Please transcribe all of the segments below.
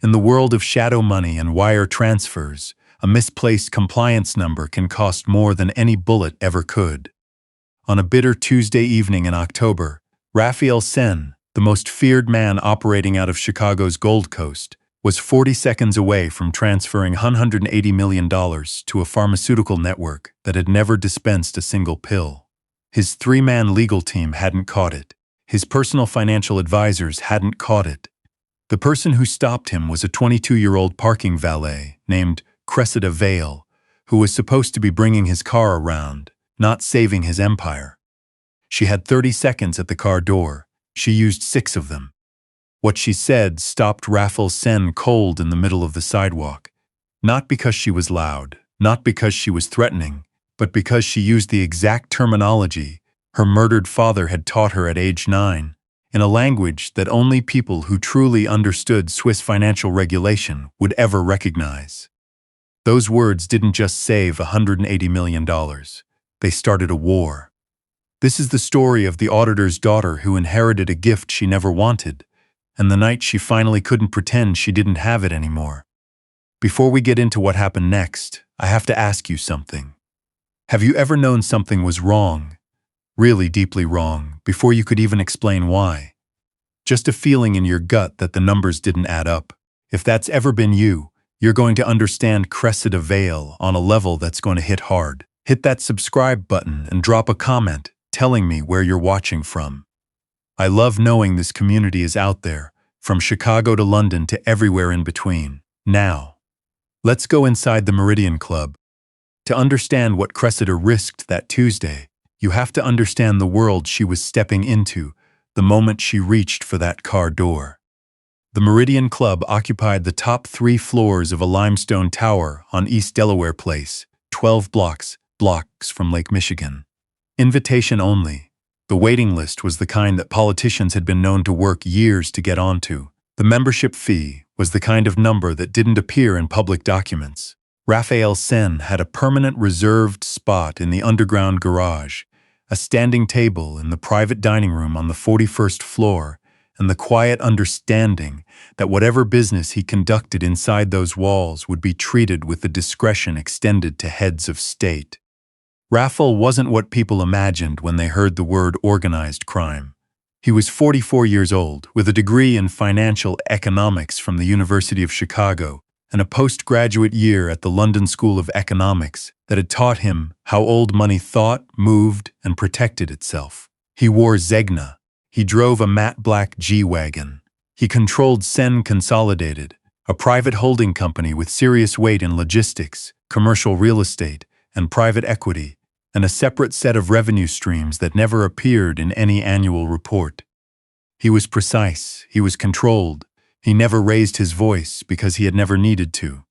In the world of shadow money and wire transfers, a misplaced compliance number can cost more than any bullet ever could. On a bitter Tuesday evening in October, Raphael Sen, the most feared man operating out of Chicago's Gold Coast, was 40 seconds away from transferring $180 million to a pharmaceutical network that had never dispensed a single pill. His three-man legal team hadn't caught it. His personal financial advisors hadn't caught it. The person who stopped him was a 22-year-old parking valet named Cressida Vail, who was supposed to be bringing his car around, not saving his empire. She had 30 seconds at the car door. She used 6 of them. What she said stopped Raphael Sen cold in the middle of the sidewalk. Not because she was loud, not because she was threatening, but because she used the exact terminology her murdered father had taught her at age 9, in a language that only people who truly understood Swiss financial regulation would ever recognize. Those words didn't just save $180 million. They started a war. This is the story of the auditor's daughter who inherited a gift she never wanted, and the night she finally couldn't pretend she didn't have it anymore. Before we get into what happened next, I have to ask you something. Have you ever known something was wrong, really deeply wrong, before you could even explain why? Just a feeling in your gut that the numbers didn't add up. If that's ever been you, you're going to understand Cressida Vail on a level that's going to hit hard. Hit that subscribe button and drop a comment telling me where you're watching from. I love knowing this community is out there, from Chicago to London to everywhere in between. Now, let's go inside the Meridian Club. To understand what Cressida risked that Tuesday, you have to understand the world she was stepping into the moment she reached for that car door. The Meridian Club occupied the top 3 floors of a limestone tower on East Delaware Place, 12 blocks from Lake Michigan. Invitation only. The waiting list was the kind that politicians had been known to work years to get onto. The membership fee was the kind of number that didn't appear in public documents. Raphael Sen had a permanent reserved spot in the underground garage, a standing table in the private dining room on the 41st floor, and the quiet understanding that whatever business he conducted inside those walls would be treated with the discretion extended to heads of state. Raphael wasn't what people imagined when they heard the word organized crime. He was 44 years old, with a degree in financial economics from the University of Chicago and a postgraduate year at the London School of Economics that had taught him how old money thought, moved, and protected itself. He wore Zegna. He drove a matte black G-Wagon. He controlled Sen Consolidated, a private holding company with serious weight in logistics, commercial real estate, and private equity, and a separate set of revenue streams that never appeared in any annual report. He was precise. He was controlled. He never raised his voice because he had never needed to.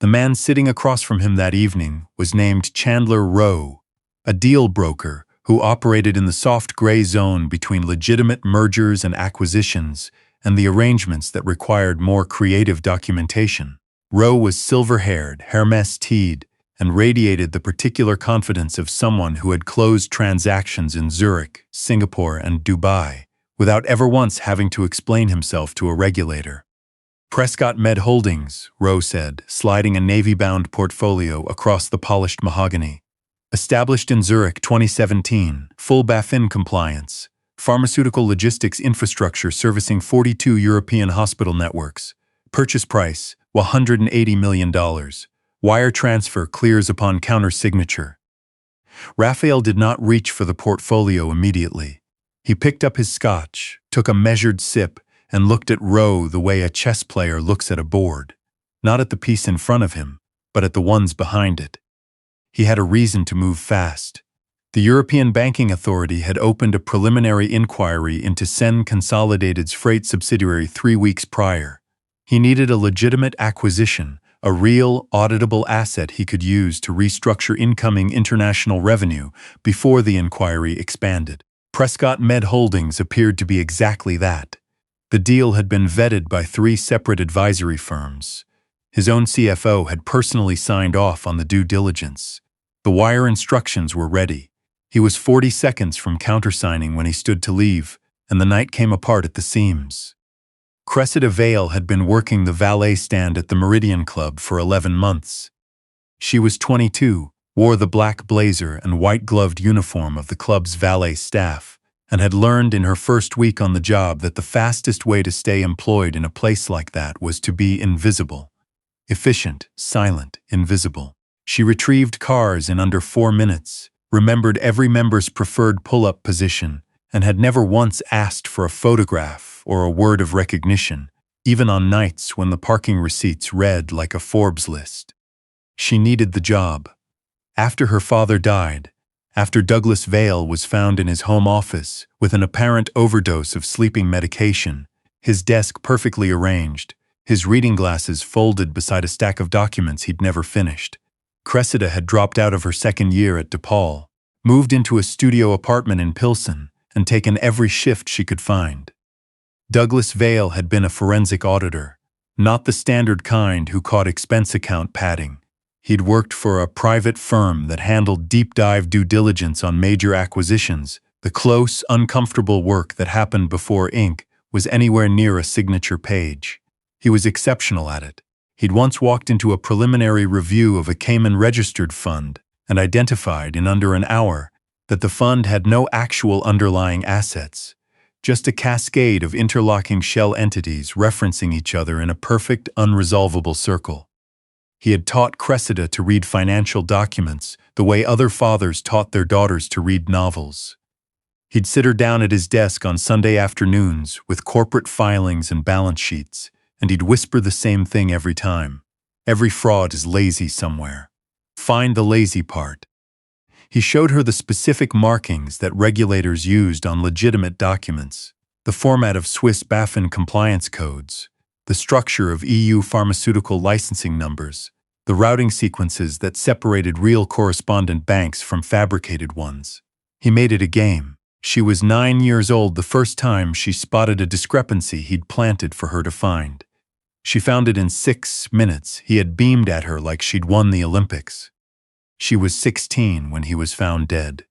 The man sitting across from him that evening was named Chandler Rowe, a deal broker who operated in the soft gray zone between legitimate mergers and acquisitions and the arrangements that required more creative documentation. Rowe was silver-haired, Hermes-teed, and radiated the particular confidence of someone who had closed transactions in Zurich, Singapore, and Dubai, without ever once having to explain himself to a regulator. Prescott Med Holdings, Rowe said, sliding a navy-bound portfolio across the polished mahogany. Established in Zurich 2017, full BaFin compliance, pharmaceutical logistics infrastructure servicing 42 European hospital networks. Purchase price, $180 million. Wire transfer clears upon counter-signature. Raphael did not reach for the portfolio immediately. He picked up his scotch, took a measured sip, and looked at Rowe the way a chess player looks at a board. Not at the piece in front of him, but at the ones behind it. He had a reason to move fast. The European Banking Authority had opened a preliminary inquiry into Sen Consolidated's freight subsidiary 3 weeks prior. He needed a legitimate acquisition, a real, auditable asset he could use to restructure incoming international revenue before the inquiry expanded. Prescott Med Holdings appeared to be exactly that. The deal had been vetted by 3 separate advisory firms. His own CFO had personally signed off on the due diligence. The wire instructions were ready. He was 40 seconds from countersigning when he stood to leave, and the night came apart at the seams. Cressida Vale had been working the valet stand at the Meridian Club for 11 months. She was 22, wore the black blazer and white-gloved uniform of the club's valet staff, and had learned in her first week on the job that the fastest way to stay employed in a place like that was to be invisible. Efficient, silent, invisible. She retrieved cars in under 4 minutes, remembered every member's preferred pull-up position, and had never once asked for a photograph or a word of recognition, even on nights when the parking receipts read like a Forbes list. She needed the job. After her father died, after Douglas Vale was found in his home office with an apparent overdose of sleeping medication, his desk perfectly arranged, his reading glasses folded beside a stack of documents he'd never finished, Cressida had dropped out of her second year at DePaul, moved into a studio apartment in Pilsen, and taken every shift she could find. Douglas Vale had been a forensic auditor, not the standard kind who caught expense account padding. He'd worked for a private firm that handled deep-dive due diligence on major acquisitions. The close, uncomfortable work that happened before ink was anywhere near a signature page. He was exceptional at it. He'd once walked into a preliminary review of a Cayman-registered fund and identified in under an hour that the fund had no actual underlying assets, just a cascade of interlocking shell entities referencing each other in a perfect, unresolvable circle. He had taught Cressida to read financial documents the way other fathers taught their daughters to read novels. He'd sit her down at his desk on Sunday afternoons with corporate filings and balance sheets, and he'd whisper the same thing every time. Every fraud is lazy somewhere. Find the lazy part. He showed her the specific markings that regulators used on legitimate documents, the format of Swiss BaFin compliance codes, the structure of EU pharmaceutical licensing numbers, the routing sequences that separated real correspondent banks from fabricated ones. He made it a game. She was 9 years old the first time she spotted a discrepancy he'd planted for her to find. She found it in 6 minutes. He had beamed at her like she'd won the Olympics. She was 16 when he was found dead.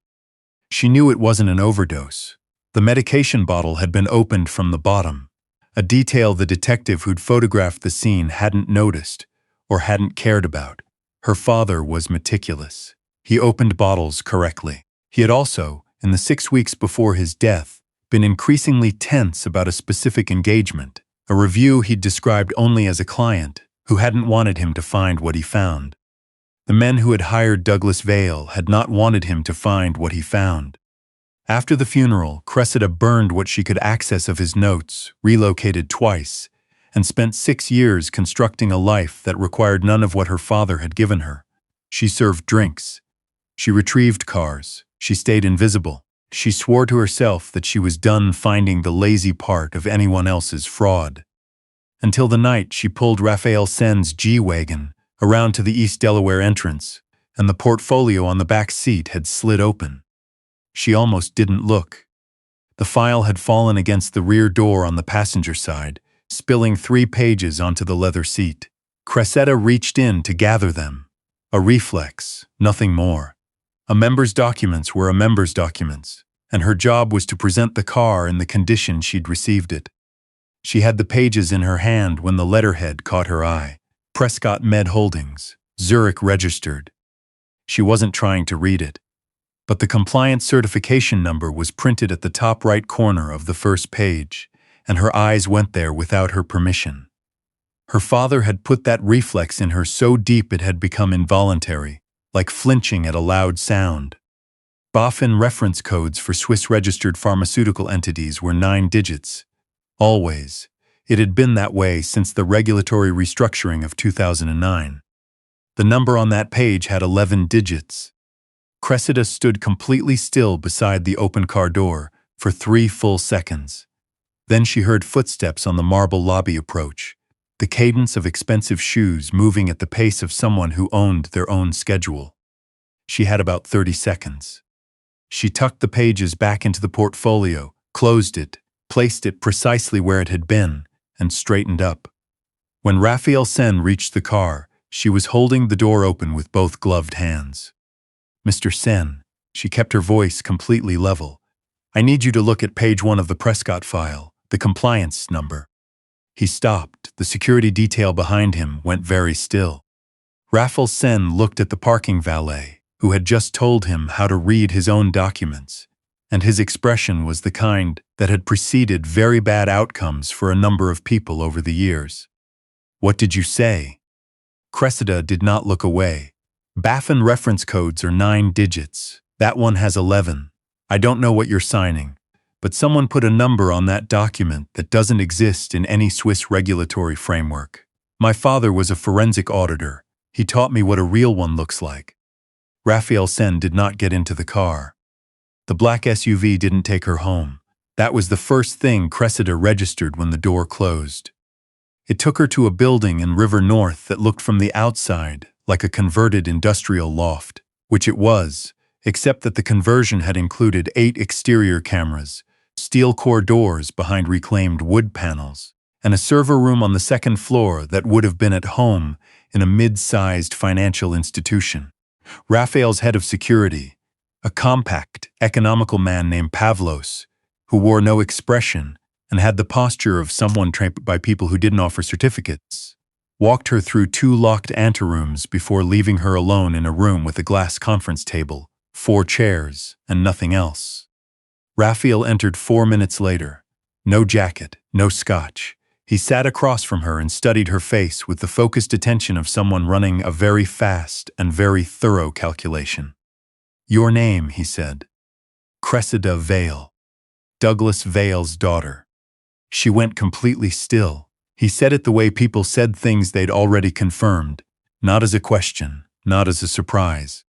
She knew it wasn't an overdose. The medication bottle had been opened from the bottom, a detail the detective who'd photographed the scene hadn't noticed or hadn't cared about. Her father was meticulous. He opened bottles correctly. He had also, in the 6 weeks before his death, been increasingly tense about a specific engagement, a review he'd described only as a client who hadn't wanted him to find what he found. The men who had hired Douglas Vale had not wanted him to find what he found. After the funeral, Cressida burned what she could access of his notes, relocated twice, and spent 6 years constructing a life that required none of what her father had given her. She served drinks. She retrieved cars. She stayed invisible. She swore to herself that she was done finding the lazy part of anyone else's fraud. Until the night she pulled Raphael Sen's G-Wagon around to the East Delaware entrance, and the portfolio on the back seat had slid open. She almost didn't look. The file had fallen against the rear door on the passenger side, spilling 3 pages onto the leather seat. Cressida reached in to gather them. A reflex, nothing more. A member's documents were a member's documents, and her job was to present the car in the condition she'd received it. She had the pages in her hand when the letterhead caught her eye. Prescott Med Holdings, Zurich registered. She wasn't trying to read it, but the compliance certification number was printed at the top right corner of the first page, and her eyes went there without her permission. Her father had put that reflex in her so deep it had become involuntary, like flinching at a loud sound. BaFin reference codes for Swiss-registered pharmaceutical entities were 9 digits. Always. It had been that way since the regulatory restructuring of 2009. The number on that page had 11 digits. Cressida stood completely still beside the open car door for 3 full seconds. Then she heard footsteps on the marble lobby approach, the cadence of expensive shoes moving at the pace of someone who owned their own schedule. She had about 30 seconds. She tucked the pages back into the portfolio, closed it, placed it precisely where it had been, and straightened up. When Raphael Sen reached the car, she was holding the door open with both gloved hands. "Mr. Sen," she kept her voice completely level, "I need you to look at page 1 of the Prescott file, the compliance number." He stopped. The security detail behind him went very still. Rafael Sen looked at the parking valet, who had just told him how to read his own documents, and his expression was the kind that had preceded very bad outcomes for a number of people over the years. "What did you say?" Cressida did not look away. "BaFin reference codes are 9 digits. That one has 11. I don't know what you're signing, but someone put a number on that document that doesn't exist in any Swiss regulatory framework. My father was a forensic auditor. He taught me what a real one looks like." Rafael Sen did not get into the car. The black SUV didn't take her home. That was the first thing Cressida registered when the door closed. It took her to a building in River North that looked from the outside like a converted industrial loft, which it was, except that the conversion had included 8 exterior cameras, steel core doors behind reclaimed wood panels, and a server room on the second floor that would have been at home in a mid-sized financial institution. Rafael's head of security, a compact, economical man named Pavlos, who wore no expression and had the posture of someone trained by people who didn't offer certificates, walked her through 2 locked anterooms before leaving her alone in a room with a glass conference table, 4 chairs, and nothing else. Rafael entered 4 minutes later. No jacket, no scotch. He sat across from her and studied her face with the focused attention of someone running a very fast and very thorough calculation. "Your name," he said. "Cressida Vale. Douglas Vale's daughter." She went completely still. He said it the way people said things they'd already confirmed, not as a question, not as a surprise.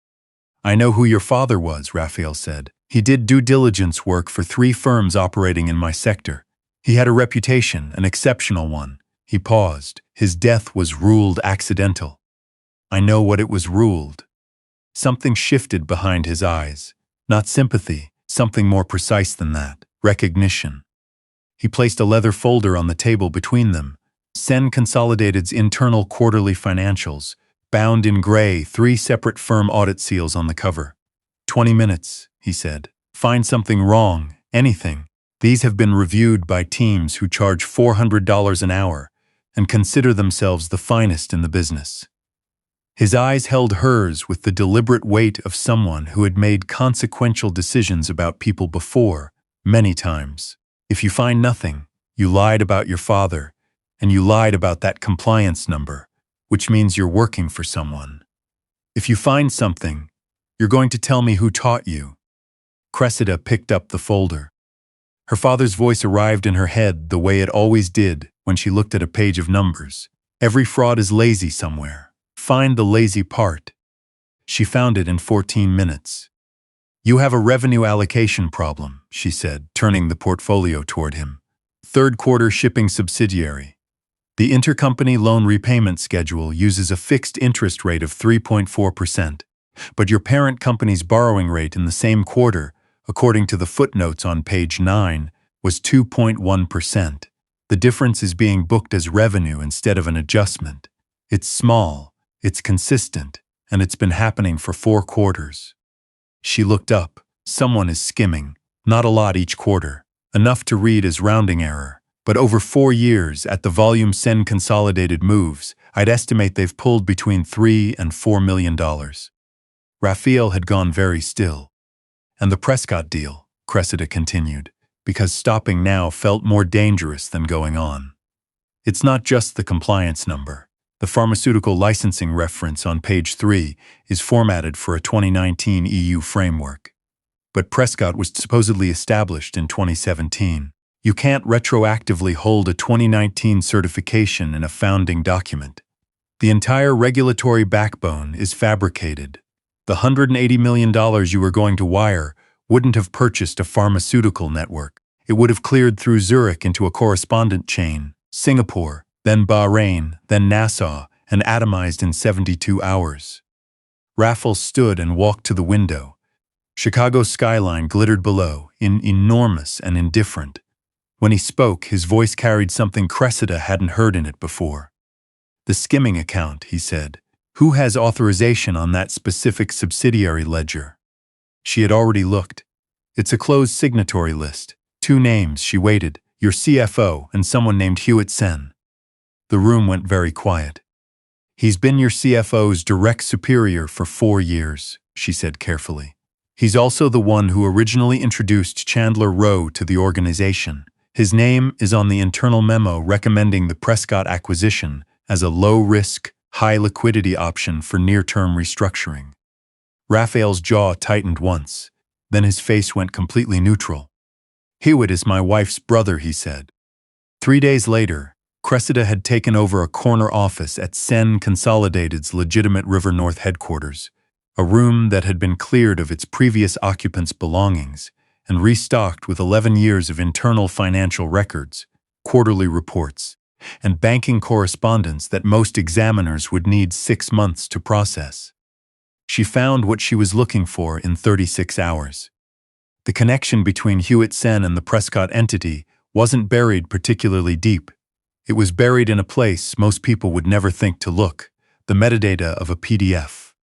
"I know who your father was," Rafael said. "He did due diligence work for 3 firms operating in my sector. He had a reputation, an exceptional one." He paused. "His death was ruled accidental." "I know what it was ruled." Something shifted behind his eyes. Not sympathy, something more precise than that. Recognition. He placed a leather folder on the table between them. Sen Consolidated's internal quarterly financials, bound in gray, 3 separate firm audit seals on the cover. 20 minutes, he said. Find something wrong, anything. These have been reviewed by teams who charge $400 an hour and consider themselves the finest in the business. His eyes held hers with the deliberate weight of someone who had made consequential decisions about people before, many times. If you find nothing, you lied about your father, and you lied about that compliance number, which means you're working for someone. If you find something, you're going to tell me who taught you. Cressida picked up the folder. Her father's voice arrived in her head the way it always did when she looked at a page of numbers. Every fraud is lazy somewhere. Find the lazy part. She found it in 14 minutes. You have a revenue allocation problem, she said, turning the portfolio toward him. 3rd quarter shipping subsidiary. The intercompany loan repayment schedule uses a fixed interest rate of 3.4%, but your parent company's borrowing rate in the same quarter, according to the footnotes on page 9, was 2.1%. The difference is being booked as revenue instead of an adjustment. It's small, it's consistent, and it's been happening for 4 quarters. She looked up. Someone is skimming. Not a lot each quarter. Enough to read as rounding error. But over 4 years, at the volume Sen Consolidated moves, I'd estimate they've pulled between $3 and $4 million. Rafael had gone very still. And the Prescott deal, Cressida continued, because stopping now felt more dangerous than going on. It's not just the compliance number. The pharmaceutical licensing reference on page 3 is formatted for a 2019 EU framework. But Prescott was supposedly established in 2017. You can't retroactively hold a 2019 certification in a founding document. The entire regulatory backbone is fabricated. The $180 million you were going to wire wouldn't have purchased a pharmaceutical network. It would have cleared through Zurich into a correspondent chain, Singapore, then Bahrain, then Nassau, and atomized in 72 hours. Raffles stood and walked to the window. Chicago's skyline glittered below, enormous and indifferent. When he spoke, his voice carried something Cressida hadn't heard in it before. The skimming account, he said. Who has authorization on that specific subsidiary ledger? She had already looked. It's a closed signatory list. 2 names, she waited, your CFO and someone named Hewitt Sen. The room went very quiet. "He's been your CFO's direct superior for 4 years," she said carefully. "He's also the one who originally introduced Chandler Rowe to the organization. His name is on the internal memo recommending the Prescott acquisition as a low-risk, high-liquidity option for near-term restructuring." Raphael's jaw tightened once, then his face went completely neutral. "Hewitt is my wife's brother," he said. 3 days later, Cressida had taken over a corner office at Sen Consolidated's legitimate River North headquarters, a room that had been cleared of its previous occupants' belongings and restocked with 11 years of internal financial records, quarterly reports, and banking correspondence that most examiners would need 6 months to process. She found what she was looking for in 36 hours. The connection between Hewitt Sen and the Prescott entity wasn't buried particularly deep. It was buried in a place most people would never think to look: the metadata of a PDF.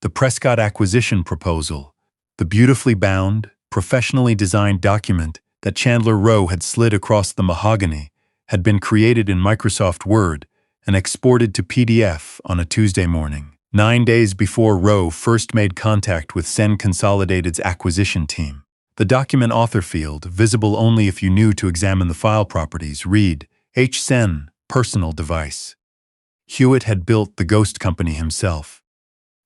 The Prescott acquisition proposal, the beautifully bound, professionally designed document that Chandler Rowe had slid across the mahogany, had been created in Microsoft Word and exported to PDF on a Tuesday morning, 9 days before Rowe first made contact with Sen Consolidated's acquisition team. The document author field, visible only if you knew to examine the file properties, read, H. Sen, personal device. Hewitt had built the ghost company himself.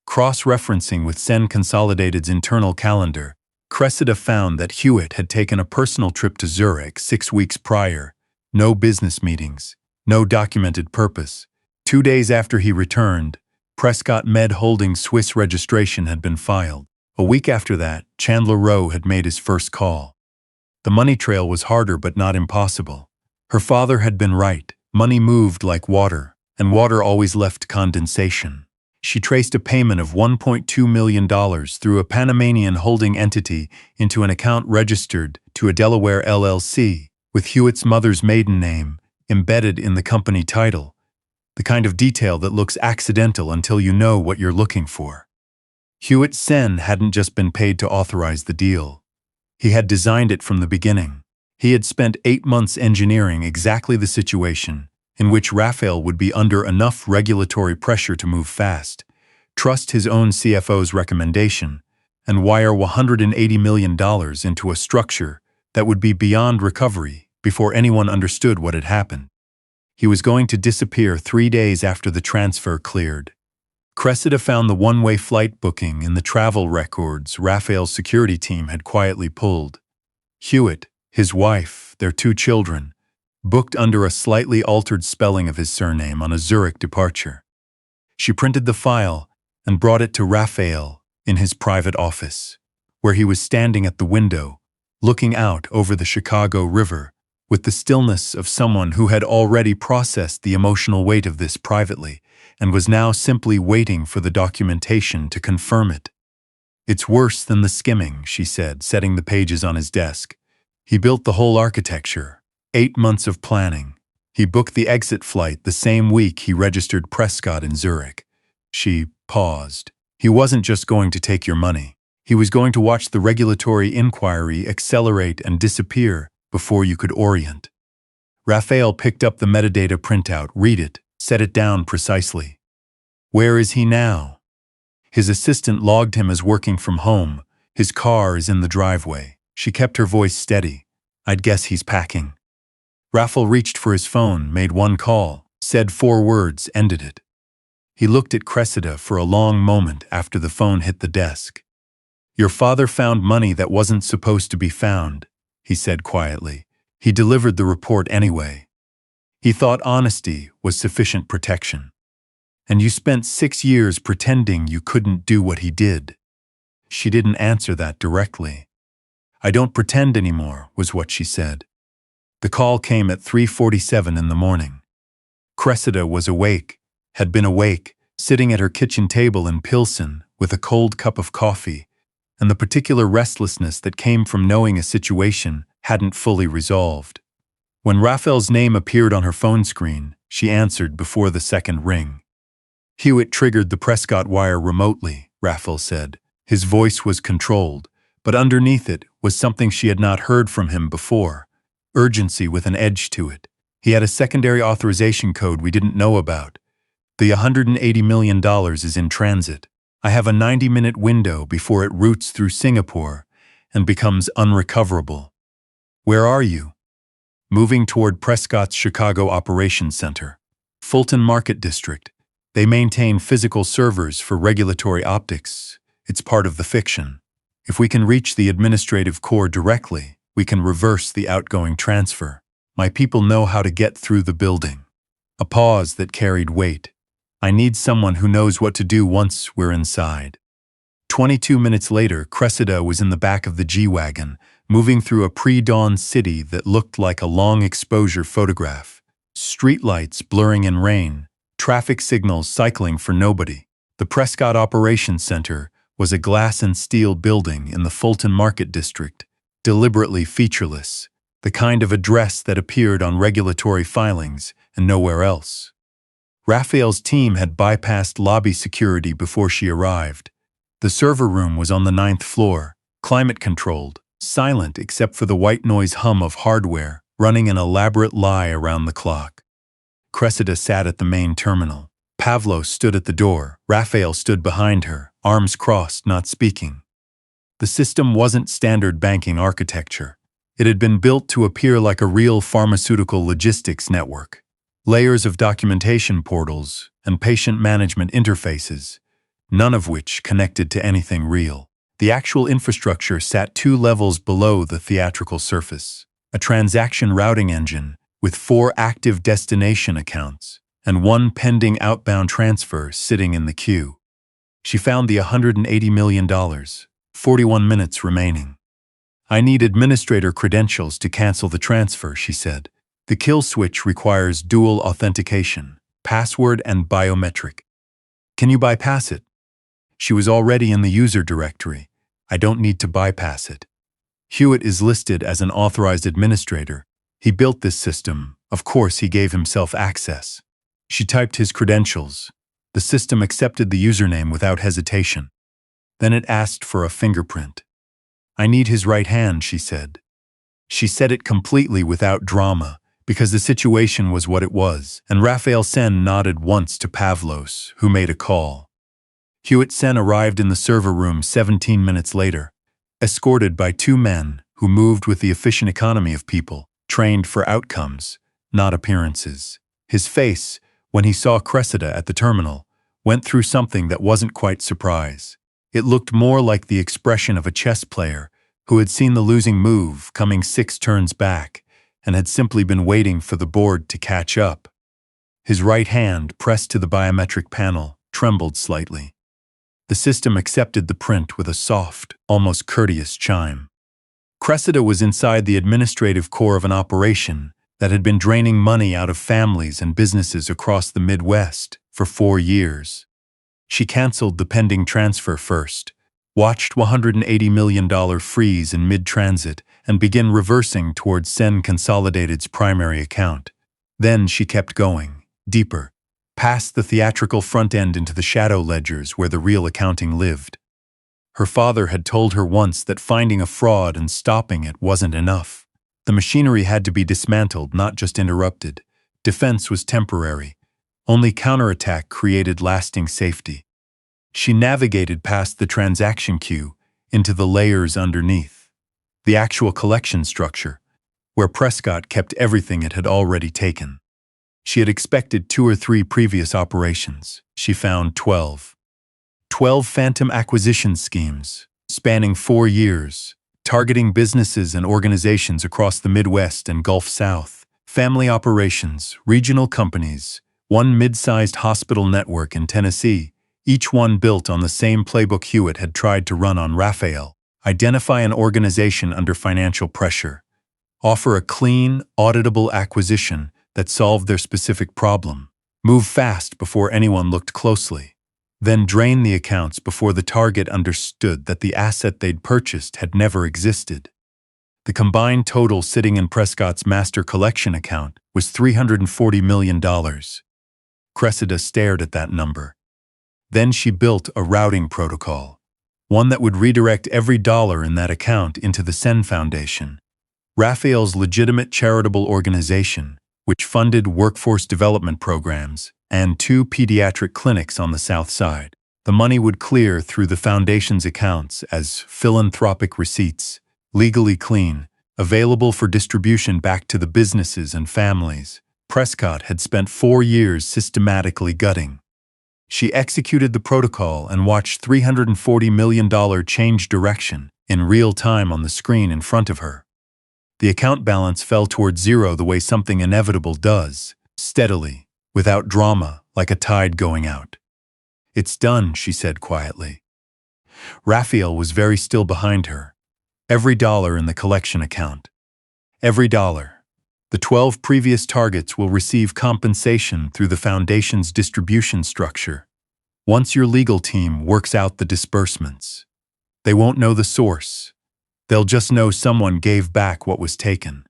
Cross-referencing with Sen Consolidated's internal calendar, Cressida found that Hewitt had taken a personal trip to Zurich 6 weeks prior. No business meetings, no documented purpose. 2 days after he returned, Prescott Med Holdings Swiss registration had been filed. A week after that, Chandler Rowe had made his first call. The money trail was harder but not impossible. Her father had been right. Money moved like water, and water always left condensation. She traced a payment of $1.2 million through a Panamanian holding entity into an account registered to a Delaware LLC, with Hewitt's mother's maiden name embedded in the company title, the kind of detail that looks accidental until you know what you're looking for. Hewitt Sen hadn't just been paid to authorize the deal. He had designed it from the beginning. He had spent 8 months engineering exactly the situation in which Raphael would be under enough regulatory pressure to move fast, trust his own CFO's recommendation, and wire $180 million into a structure that would be beyond recovery before anyone understood what had happened. He was going to disappear 3 days after the transfer cleared. Cressida found the one-way flight booking in the travel records Raphael's security team had quietly pulled. Hewitt, his wife, their 2 children, booked under a slightly altered spelling of his surname on a Zurich departure. She printed the file and brought it to Raphael in his private office, where he was standing at the window, looking out over the Chicago River, with the stillness of someone who had already processed the emotional weight of this privately and was now simply waiting for the documentation to confirm it. "It's worse than the skimming," she said, setting the pages on his desk. "He built the whole architecture, 8 months of planning. He booked the exit flight the same week he registered Prescott in Zurich." She paused. "He wasn't just going to take your money. He was going to watch the regulatory inquiry accelerate and disappear before you could orient." Raphael picked up the metadata printout, read it, set it down precisely. "Where is he now?" His assistant logged him as working from home. "His car is in the driveway." She kept her voice steady. "I'd guess he's packing." Raphael reached for his phone, made 1 call, said 4 words, ended it. He looked at Cressida for a long moment after the phone hit the desk. "Your father found money that wasn't supposed to be found," he said quietly. "He delivered the report anyway. He thought honesty was sufficient protection. And you spent 6 years pretending you couldn't do what he did." She didn't answer that directly. "I don't pretend anymore," was what she said. The call came at 3:47 in the morning. Cressida was awake, had been awake, sitting at her kitchen table in Pilsen with a cold cup of coffee, and the particular restlessness that came from knowing a situation hadn't fully resolved. When Raphael's name appeared on her phone screen, she answered before the second ring. "Hewitt triggered the Prescott wire remotely," Raphael said. His voice was controlled, but underneath it was something she had not heard from him before, urgency with an edge to it. He had a secondary authorization code we didn't know about. The $180 million is in transit. I have a 90-minute window before it routes through Singapore and becomes unrecoverable. Where are you? Moving toward Prescott's Chicago Operations Center. Fulton Market District. They maintain physical servers for regulatory optics. It's part of the fiction. If we can reach the administrative core directly, we can reverse the outgoing transfer. My people know how to get through the building. A pause that carried weight. I need someone who knows what to do once we're inside. 22 minutes later, Cressida was in the back of the G-Wagon, moving through a pre-dawn city that looked like a long-exposure photograph. Streetlights blurring in rain, traffic signals cycling for nobody. The Prescott Operations Center was a glass and steel building in the Fulton Market District, deliberately featureless, the kind of address that appeared on regulatory filings and nowhere else. Raphael's team had bypassed lobby security before she arrived. The server room was on the 9th floor, climate-controlled, silent except for the white noise hum of hardware running an elaborate lie around the clock. Cressida sat at the main terminal. Pavlos stood at the door. Raphael stood behind her, arms crossed, not speaking. The system wasn't standard banking architecture. It had been built to appear like a real pharmaceutical logistics network. Layers of documentation portals and patient management interfaces, none of which connected to anything real. The actual infrastructure sat 2 levels below the theatrical surface. A transaction routing engine with 4 active destination accounts and 1 pending outbound transfer sitting in the queue. She found the $180 million, 41 minutes remaining. I need administrator credentials to cancel the transfer, she said. The kill switch requires dual authentication, password and biometric. Can you bypass it? She was already in the user directory. I don't need to bypass it. Hewitt is listed as an authorized administrator. He built this system. Of course, he gave himself access. She typed his credentials. The system accepted the username without hesitation. Then it asked for a fingerprint. I need his right hand, she said. She said it completely without drama, because the situation was what it was, and Raphael Sen nodded once to Pavlos, who made a call. Hewitt Sen arrived in the server room 17 minutes later, escorted by 2 men who moved with the efficient economy of people, trained for outcomes, not appearances. His face, when he saw Cressida at the terminal, went through something that wasn't quite surprise. It looked more like the expression of a chess player who had seen the losing move coming 6 turns back and had simply been waiting for the board to catch up. His right hand, pressed to the biometric panel, trembled slightly. The system accepted the print with a soft, almost courteous chime. Cressida was inside the administrative core of an operation that had been draining money out of families and businesses across the Midwest for 4 years. She canceled the pending transfer first, watched $180 million freeze in mid-transit, and begin reversing towards Sen Consolidated's primary account. Then she kept going, deeper, past the theatrical front end into the shadow ledgers where the real accounting lived. Her father had told her once that finding a fraud and stopping it wasn't enough. The machinery had to be dismantled, not just interrupted. Defense was temporary. Only counterattack created lasting safety. She navigated past the transaction queue into the layers underneath. The actual collection structure, where Prescott kept everything it had already taken. She had expected 2 or 3 previous operations. She found 12. 12 phantom acquisition schemes, spanning 4 years, targeting businesses and organizations across the Midwest and Gulf South, family operations, regional companies, 1 mid-sized hospital network in Tennessee, each one built on the same playbook Hewitt had tried to run on Raphael. Identify an organization under financial pressure. Offer a clean, auditable acquisition that solved their specific problem. Move fast before anyone looked closely. Then drain the accounts before the target understood that the asset they'd purchased had never existed. The combined total sitting in Prescott's master collection account was $340 million. Cressida stared at that number. Then she built a routing protocol, one that would redirect every dollar in that account into the Sen Foundation, Raphael's legitimate charitable organization, which funded workforce development programs, and 2 pediatric clinics on the South Side. The money would clear through the foundation's accounts as philanthropic receipts, legally clean, available for distribution back to the businesses and families Prescott had spent 4 years systematically gutting. She executed the protocol and watched $340 million change direction in real time on the screen in front of her. The account balance fell toward zero the way something inevitable does, steadily, without drama, like a tide going out. "It's done," she said quietly. Raphael was very still behind her. Every dollar in the collection account. Every dollar. The 12 previous targets will receive compensation through the foundation's distribution structure. Once your legal team works out the disbursements, they won't know the source. They'll just know someone gave back what was taken.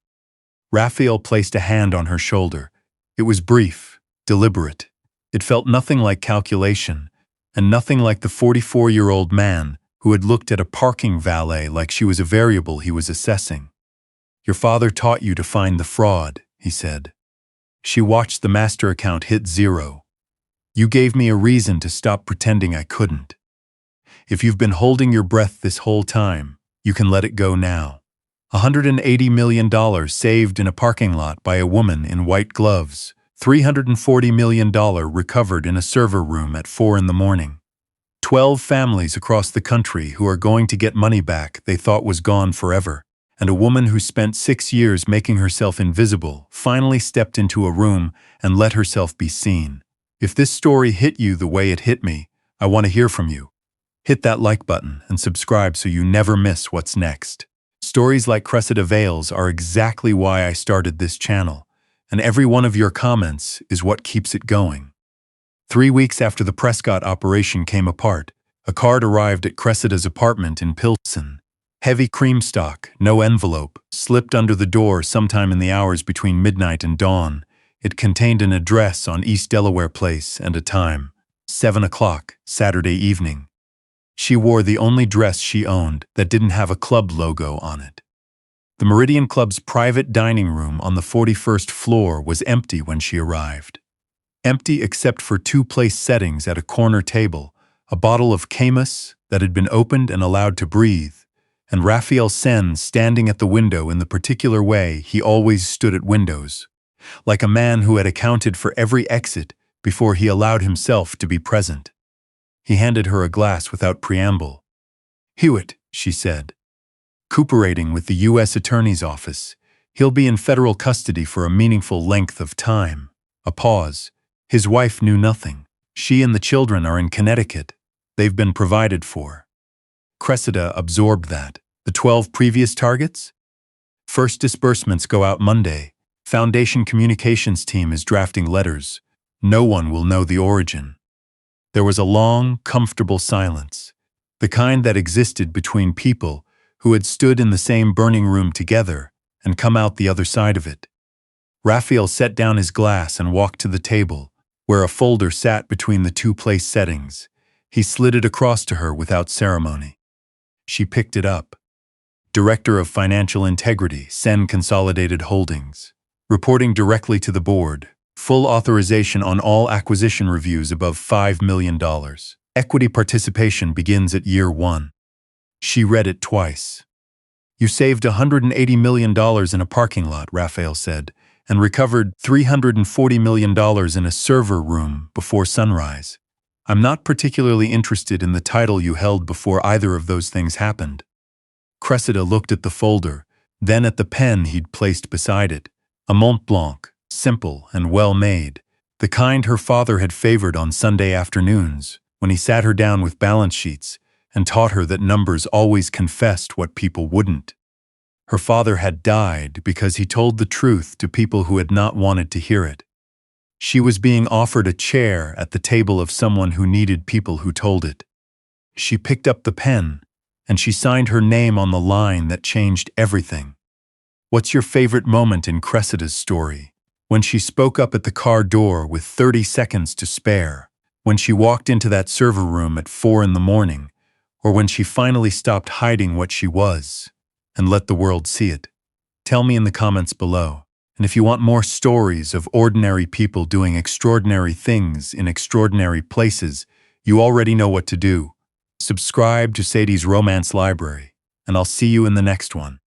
Raphael placed a hand on her shoulder. It was brief, deliberate. It felt nothing like calculation, and nothing like the 44-year-old man who had looked at a parking valet like she was a variable he was assessing. "Your father taught you to find the fraud," he said. She watched the master account hit zero. "You gave me a reason to stop pretending I couldn't. If you've been holding your breath this whole time, you can let it go now." $180 million saved in a parking lot by a woman in white gloves. $340 million recovered in a server room at 4 in the morning. 12 families across the country who are going to get money back they thought was gone forever. And a woman who spent 6 years making herself invisible finally stepped into a room and let herself be seen. If this story hit you the way it hit me, I want to hear from you. Hit that like button and subscribe so you never miss what's next. Stories like Cressida Vale's are exactly why I started this channel, and every one of your comments is what keeps it going. 3 weeks after the Prescott operation came apart, a card arrived at Cressida's apartment in Pilsen. Heavy cream stock, no envelope, slipped under the door sometime in the hours between midnight and dawn. It contained an address on East Delaware Place and a time, 7 o'clock, Saturday evening. She wore the only dress she owned that didn't have a club logo on it. The Meridian Club's private dining room on the 41st floor was empty when she arrived. Empty except for 2 place settings at a corner table, a bottle of Camus that had been opened and allowed to breathe, and Raphael Sen standing at the window in the particular way he always stood at windows, like a man who had accounted for every exit before he allowed himself to be present. He handed her a glass without preamble. "Hewitt," she said. "Cooperating with the U.S. Attorney's Office. He'll be in federal custody for a meaningful length of time." A pause. His wife knew nothing. She and the children are in Connecticut. They've been provided for. Cressida absorbed that. The 12 previous targets? First disbursements go out Monday. Foundation communications team is drafting letters. No one will know the origin. There was a long, comfortable silence, the kind that existed between people who had stood in the same burning room together and come out the other side of it. Raphael set down his glass and walked to the table, where a folder sat between the 2 place settings. He slid it across to her without ceremony. She picked it up. Director of Financial Integrity, Sen Consolidated Holdings. Reporting directly to the board. Full authorization on all acquisition reviews above $5 million. Equity participation begins at year 1. She read it twice. "You saved $180 million in a parking lot," Raphael said, "and recovered $340 million in a server room before sunrise. I'm not particularly interested in the title you held before either of those things happened." Cressida looked at the folder, then at the pen he'd placed beside it. A Mont Blanc, simple and well-made, the kind her father had favored on Sunday afternoons, when he sat her down with balance sheets and taught her that numbers always confessed what people wouldn't. Her father had died because he told the truth to people who had not wanted to hear it. She was being offered a chair at the table of someone who needed people who told it. She picked up the pen, and she signed her name on the line that changed everything. "What's your favorite moment in Cressida's story?" When she spoke up at the car door with 30 seconds to spare, when she walked into that server room at 4 in the morning, or when she finally stopped hiding what she was and let the world see it. Tell me in the comments below. And if you want more stories of ordinary people doing extraordinary things in extraordinary places, you already know what to do. Subscribe to Sadie's Romance Library, and I'll see you in the next one.